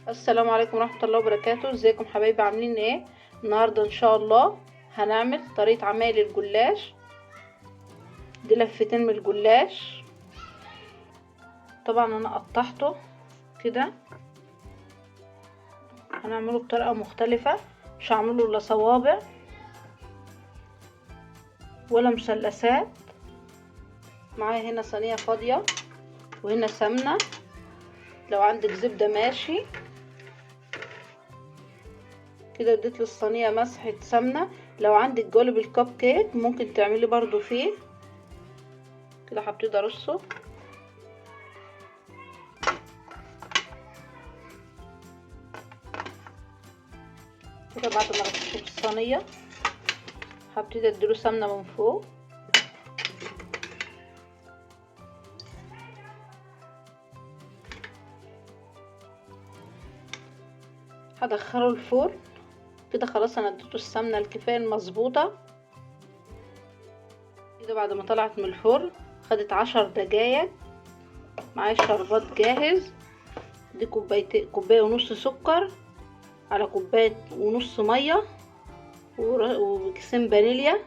السلام عليكم ورحمة الله وبركاته. ازيكم حبايبي، عاملين ايه؟ النهاردة ان شاء الله هنعمل طريقة عمايل الجلاش. دي لفتين من الجلاش. طبعا انا قطعته كده، هنعمله بطريقة مختلفة، مش هعمله لا صوابع ولا مثلثات. معايا هنا صينية فاضية وهنا سمنة، لو عندك زبدة ماشي. كده اديت للصينيه مسحه سمنه. لو عندك جولب الكب كيك ممكن تعملي برضو فيه كده. هبتدي ارصه كده. بعد ما رصيته في الصينيه هبتدي اديله سمنه من فوق. هدخله الفرن كده. خلاص انا اديته السمنه الكفايه المظبوطه كده. بعد ما طلعت من الفرن خدت 10 دقايق. معايا الشربات جاهز. دي كوبايه ونص سكر على كوبايه ونص ميه وكيسين فانيليا.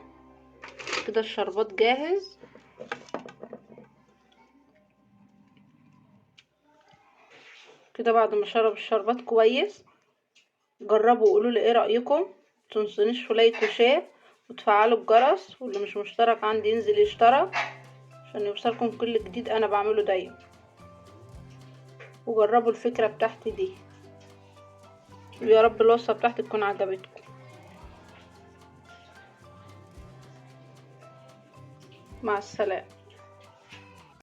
كده الشربات جاهز. كده بعد ما شرب الشربات كويس، جربوا وقولوا لي ايه رايكم. متنسونيش في لايك وشير وتفعلوا الجرس، واللي مش مشترك عندي ينزل يشترك عشان يوصلكم كل جديد انا بعمله دايما. وجربوا الفكره بتاعتي دي، ويا رب الوصفه بتاعتي تكون عجبتكم. مع السلامه.